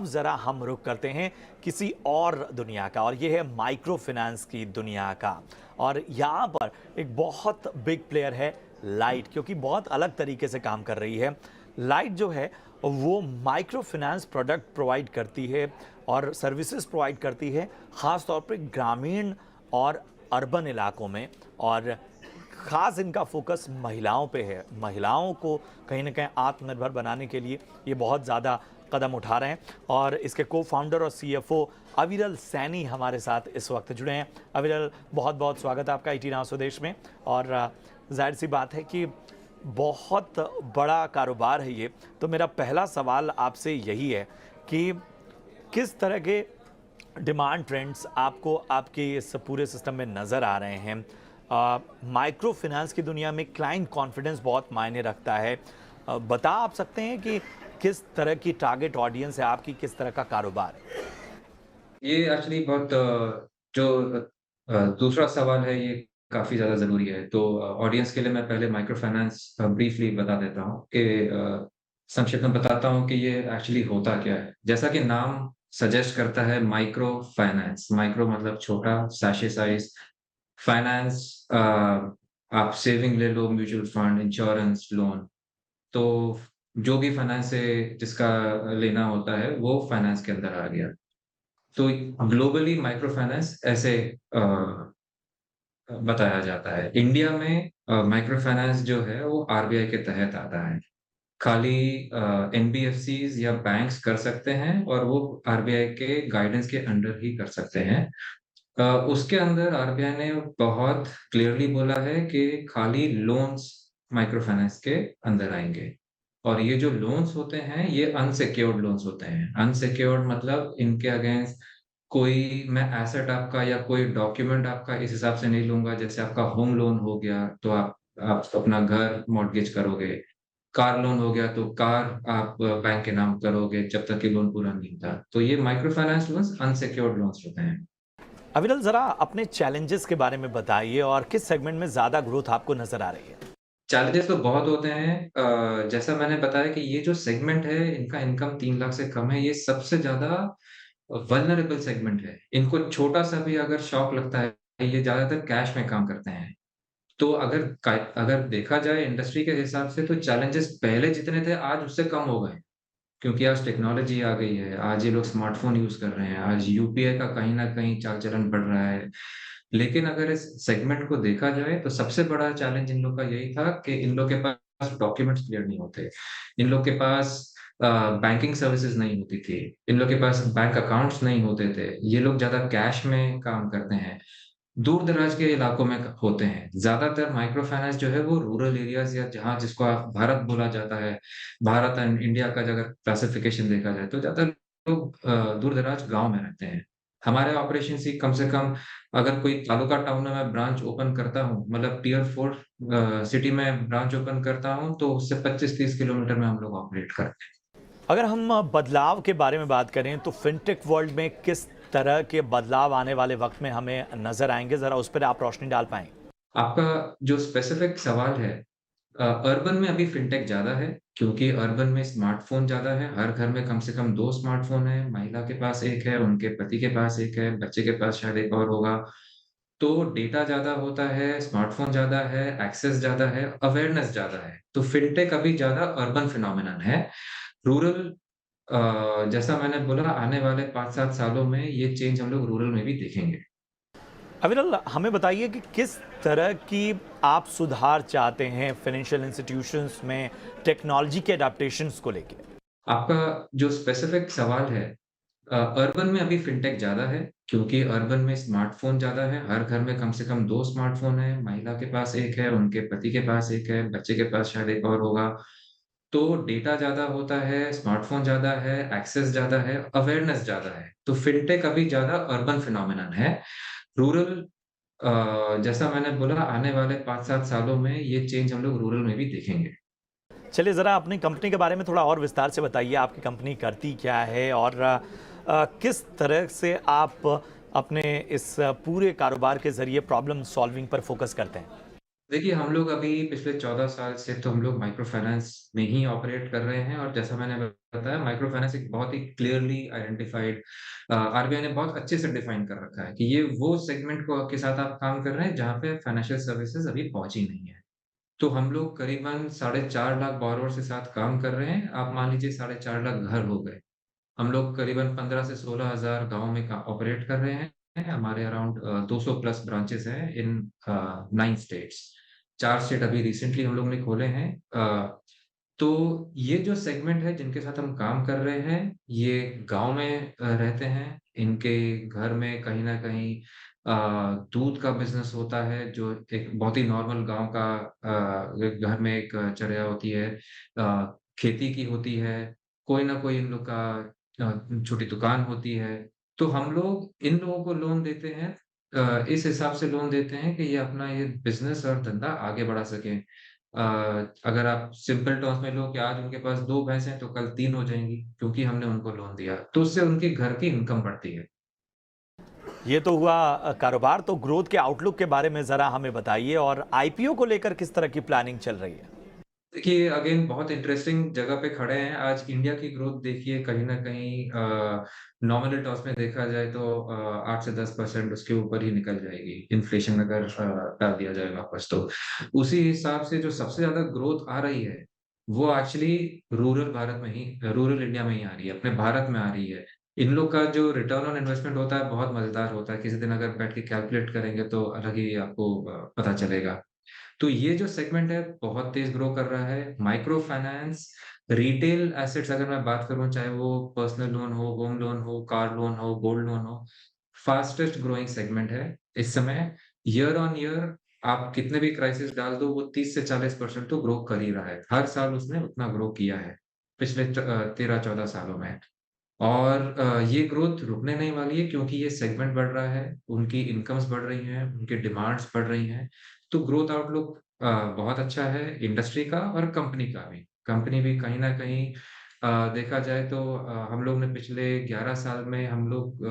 अब ज़रा हम रुख करते हैं किसी और दुनिया का, और ये है माइक्रो फाइनेंस की दुनिया का। और यहाँ पर एक बहुत बिग प्लेयर है लाइट, क्योंकि बहुत अलग तरीके से काम कर रही है। लाइट जो है वो माइक्रो फाइनेंस प्रोडक्ट प्रोवाइड करती है और सर्विसेज प्रोवाइड करती है, ख़ास तौर पे ग्रामीण और अर्बन इलाकों में। और ख़ास इनका फोकस महिलाओं पे है। महिलाओं को कहीं ना कहीं आत्मनिर्भर बनाने के लिए ये बहुत ज़्यादा कदम उठा रहे हैं। और इसके को फाउंडर और सीएफओ अविरल सैनी हमारे साथ इस वक्त जुड़े हैं। अविरल, बहुत बहुत स्वागत है आपका ईटी नाउ स्वदेश में। और जाहिर सी बात है कि बहुत बड़ा कारोबार है ये। तो मेरा पहला सवाल आपसे यही है कि किस तरह के डिमांड ट्रेंड्स आपको आपके इस पूरे सिस्टम में नज़र आ रहे हैं। माइक्रो फाइनेंस की दुनिया में क्लाइंट कॉन्फिडेंस बहुत मायने रखता है। बता आप सकते हैं कि किस तरह की टारगेट ऑडियंस है आपकी, किस तरह का कारोबार है? ये एक्चुअली बहुत दूसरा सवाल है, ये काफ़ी ज़्यादा ज़रूरी है। तो ऑडियंस के लिए मैं पहले माइक्रो फाइनेंस ब्रीफली बता देता हूँ कि संक्षिप्त में बताता हूँ कि ये एक्चुअली होता क्या है। जैसा कि नाम सजेस्ट करता है, माइक्रो फाइनेंस, माइक्रो मतलब छोटा, सैशे साइज़, फाइनेंस आप सेविंग ले लो, म्यूचुअल फंड, इंश्योरेंस, लोन। तो जो भी फाइनेंस से जिसका लेना होता है, वो फाइनेंस के अंदर आ गया। तो ग्लोबली माइक्रो फाइनेंस ऐसे बताया जाता है। इंडिया में माइक्रो फाइनेंस जो है वो आरबीआई के तहत आता है। खाली एनबीएफसीज़ या बैंक्स कर सकते हैं और वो आरबीआई के गाइडेंस के अंडर ही कर सकते हैं। उसके अंदर आरबीआई ने बहुत क्लियरली बोला है कि खाली लोन्स माइक्रो फाइनेंस के अंदर आएँगे। और ये जो लोन्स होते हैं, ये अनसिक्योर्ड लोन्स होते हैं। अनसिक्योर्ड मतलब इनके अगेंस्ट कोई मैं एसेट आपका या कोई डॉक्यूमेंट आपका इस हिसाब से नहीं लूँगा, जैसे आपका होम लोन हो गया, तो आप अपना घर मॉर्टगेज करोगे। कार लोन हो गया, तो कार आप बैंक के नाम करोगे जब तक कि लोन पूरा नहीं होता। तो ये micro finance loans unsecured loans होते हैं। अविरल, ज़रा अपने चैलेंजेस के बारे में बताइए और किस सेगमेंट में ज़्यादा ग्रोथ आपको नज़र आ रही है? चैलेंजेस तो बहुत होते हैं। जैसा मैंने बताया कि ये जो सेगमेंट है, इनका इनकम 3 लाख से कम है, ये सबसे ज़्यादा वल्नरेबल सेगमेंट है। इनको छोटा-सा भी अगर शॉक लगता है, ये ज़्यादातर कैश में काम करते हैं। तो अगर देखा जाए इंडस्ट्री के हिसाब से, तो चैलेंजेस पहले जितने थे आज उससे कम हो गए। क्योंकि आज टेक्नोलॉजी आ गई है, आज ये लोग स्मार्टफ़ोन यूज़ कर रहे हैं, आज यूपीआई का कहीं न कहीं चाल-चलन बढ़ रहा है। लेकिन अगर इस सेगमेंट को देखा जाए, तो सबसे बड़ा चैलेंज इन लोग का यही था कि इन लोग के पास डॉक्यूमेंट्स क्लियर नहीं होते। इन लोग के पास बैंकिंग सर्विसेज़ नहीं होती थी। इन लोग के पास बैंक अकाउंट्स नहीं होते थे। ये लोग ज़्यादा कैश में काम करते हैं। दूर-दराज के इलाकों में क होते हैं। ज़्यादातर माइक्रो फाइनेंस जो है वो रूरल एरियाज़ या जहाँ जिसको आप भारत बोला जाता है, भारत एंड इंडिया का अगर क्लासिफिकेशन देखा जाए, तो ज़्यादातर लोग दूर-दराज गाँव में रहते हैं। हमारे ऑपरेशंस ही कम से कम अगर कोई तालुका टाउन में मैं ब्रांच ओपन करता हूँ, मतलब टियर 4 सिटी में ब्रांच ओपन करता हूँ, तो उससे 25-30 किलोमीटर में हम लोग ऑपरेट करते हैं। अगर हम बदलाव के बारे में बात करें तो फिनटेक वर्ल्ड में किस तरह के बदलाव आने वाले वक्त में हमें नज़र आएंगे, ज़रा उस पर आप रोशनी डाल पाएँ? आपका जो स्पेसिफिक सवाल है, अर्बन में अभी फिनटेक ज़्यादा है, क्योंकि अर्बन में स्मार्टफ़ोन ज़्यादा है। हर घर में कम से कम 2 स्मार्टफ़ोन हैं, महिला के पास 1 है, उनके पति के पास 1 है, बच्चे के पास शायद 1 और होगा। तो डेटा ज़्यादा होता है, स्मार्टफ़ोन ज़्यादा है, एक्सेस ज़्यादा है, अवेयरनेस ज़्यादा है। तो फिनटेक अभी ज़्यादा अर्बन फिनोमिनन है। रूरल जैसा मैंने बोला, आने वाले 5-7 सालों में ये चेंज हम लोग रूरल में भी देखेंगे। अविरल, हमें बताइए कि किस तरह की आप सुधार चाहते हैं फाइनेंशियल इंस्टीट्यूशंस में टेक्नोलॉजी के अडेप्टेशंस को लेके? आपका जो स्पेसिफिक सवाल है, अर्बन में अभी फिनटेक ज़्यादा है, क्योंकि अर्बन में स्मार्टफ़ोन ज़्यादा है, हर घर में कम से कम 2 स्मार्टफ़ोन हैं, महिला के पास 1 है, उनके पति के पास 1 है, बच्चे के पास शायद 1 और होगा। तो डेटा ज़्यादा होता है, स्मार्टफ़ोन ज़्यादा है, एक्सेस ज़्यादा है, अवेयरनेस ज़्यादा है। तो फिनटेक अभी ज़्यादा अर्बन फिनोमिनन है। रूरल जैसा मैंने बोला, आने वाले 5-7 सालों में ये चेंज हम लोग रूरल में भी देखेंगे। चलिए, ज़रा अपनी कंपनी के बारे में थोड़ा और विस्तार से बताइए। आपकी कंपनी करती क्या है और किस तरह से आप अपने इस पूरे कारोबार के ज़रिए प्रॉब्लम सॉल्विंग पर फोकस करते हैं? देखिए, हम लोग अभी पिछले 14 साल से तो हम लोग माइक्रो फाइनेंस में ही ऑपरेट कर रहे हैं और जैसा मैंने बताया माइक्रो फाइनेंस एक बहुत ही क्लियरली आइडेंटिफाइड आरबीआई ने बहुत अच्छे से डिफाइन कर रखा है कि ये वो सेगमेंट को के साथ आप काम कर रहे हैं जहाँ पे फाइनेंशियल सर्विसेज अभी पहुँची नहीं है। तो हम लोग करीबन 4.5 लाख बोरोवर्स के साथ काम कर रहे हैं। आप मान लीजिए 4.5 लाख घर हो गए। हम लोग करीबन 15 से 16 हज़ार गाँव में का ऑपरेट कर रहे हैं। हमारे अराउंड 200 प्लस ब्रांचेस हैं इन 9 स्टेट्स। 4 स्टेट अभी रिसेंटली हम लोग ने खोले हैं। तो ये जो सेगमेंट है जिनके साथ हम काम कर रहे हैं, ये गाँव में रहते हैं। इनके घर में कहीं न कहीं दूध का बिज़नेस होता है जो एक बहुत ही नॉर्मल गाँव का घर में एक चर्या होती है। खेती की होती है, कोई न कोई इन लोग का छोटी दुकान होती है। तो हम लोग इन लोगों को लोन देते हैं इस हिसाब से लोन देते हैं कि ये अपना ये बिज़नेस और धंधा आगे बढ़ा सकें। अगर आप सिंपल टर्म्स में लो कि आज उनके पास 2 भैंस हैं तो कल 3 हो जाएँगी क्योंकि हमने उनको लोन दिया। तो उससे उनके घर की इनकम बढ़ती है। ये तो हुआ कारोबार। तो ग्रोथ के आउटलुक के बारे में ज़रा हमें बताइए और आईपीओ को लेकर किस तरह की प्लानिंग चल रही है? देखिए, अगेन बहुत इंटरेस्टिंग जगह पे खड़े हैं। आज इंडिया की ग्रोथ देखिए कहीं न कहीं नॉमिनल टर्म्स में देखा जाए तो 8 से 10% उसके ऊपर ही निकल जाएगी। इन्फ्लेशन अगर डाल दिया जाए वापस तो। उसी हिसाब से जो सबसे ज़्यादा ग्रोथ आ रही है, वो एक्चुअली रूरल इंडिया में ही आ रही है, अपने भारत में आ रही है। इन लोग का जो रिटर्न ऑन इन्वेस्टमेंट होता है, बहुत मज़ेदार होता है। किसी दिन अगर बैठ के कैलकुलेट करेंगे तो अलग ही आपको पता चलेगा। तो ये जो सेगमेंट है बहुत तेज़ ग्रो कर रहा है। माइक्रो फाइनेंस, रिटेल एसेट्स अगर मैं बात करूँ चाहे वो पर्सनल लोन हो, होम लोन हो, कार लोन हो, गोल्ड लोन हो, फास्टेस्ट ग्रोइंग सेगमेंट है। इस समय ईयर ऑन ईयर आप कितने भी क्राइसिस डाल दो वो 30 से 40% तो ग्रो कर ही रहा है। हर साल उसने उतना ग्रो किया है, पिछले 13-14 सालों में। और ये ग्रोथ रुकने नहीं वाली है क्योंकि ये सेगमेंट बढ़ रहा है, उनकी इनकम्स बढ़ रही हैं, उनकी डिमांड्स बढ़ रही हैं। तो ग्रोथ आउटलुक बहुत अच्छा है इंडस्ट्री का और कंपनी का भी। कंपनी भी कहीं न कहीं देखा जाए तो हम लोग ने पिछले 11 साल में हम लोग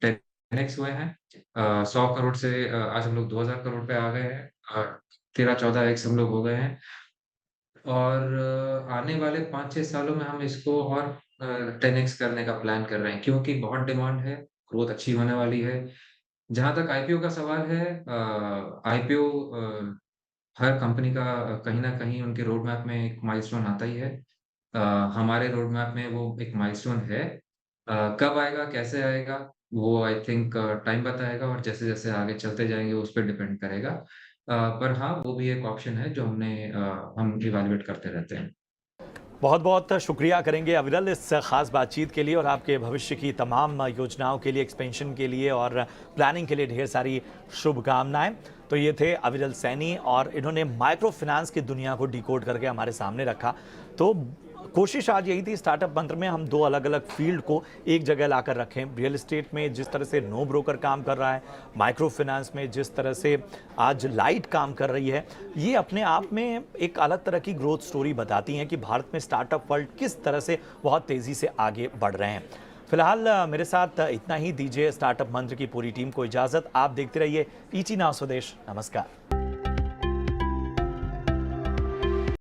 10x हुए हैं। 100 करोड़ से आज हम लोग 2000 करोड़ पे आ गए हैं। 13-14 एक्स हम लोग हो गए हैं। और आने वाले 5-6 सालों में हम इसको और 10x करने का प्लान कर रहे हैं क्योंकि बहुत डिमांड है, ग्रोथ अच्छी होने वाली है। जहाँ तक आईपीओ का सवाल है आईपीओ हर कंपनी का कहीं न कहीं उनके रोड मैप में एक माइलस्टोन आता ही है। अ, हमारे रोड मैप में वो एक माइलस्टोन है। कब आएगा, कैसे आएगा, वो आई थिंक टाइम बताएगा और जैसे-जैसे आगे चलते जाएँगे उस पे डिपेंड करेगा। पर हाँ, वो भी एक ऑप्शन है जो हम इवैल्यूएट करते रहते हैं। बहुत बहुत शुक्रिया करेंगे अविरल इस खास बातचीत के लिए और आपके भविष्य की तमाम योजनाओं के लिए, एक्सपेंशन के लिए और प्लानिंग के लिए ढेर सारी शुभकामनाएं। तो ये थे अविरल सैनी और इन्होंने माइक्रो फाइनेंस की दुनिया को डिकोड करके हमारे सामने रखा। तो कोशिश आज यही थी स्टार्टअप मंत्र में हम दो अलग अलग फील्ड को एक जगह लाकर रखें। रियल एस्टेट में जिस तरह से नो ब्रोकर काम कर रहा है, माइक्रो फाइनेंस में जिस तरह से आज लाइट काम कर रही है, ये अपने आप में एक अलग तरह की ग्रोथ स्टोरी बताती हैं कि भारत में स्टार्टअप वर्ल्ड किस तरह से बहुत तेज़ी से आगे बढ़ रहे हैं। फिलहाल मेरे साथ इतना ही। दीजिए स्टार्टअप मंत्र की पूरी टीम को इजाज़त। आप देखते रहिए ईटी नाउ स्वदेश। नमस्कार।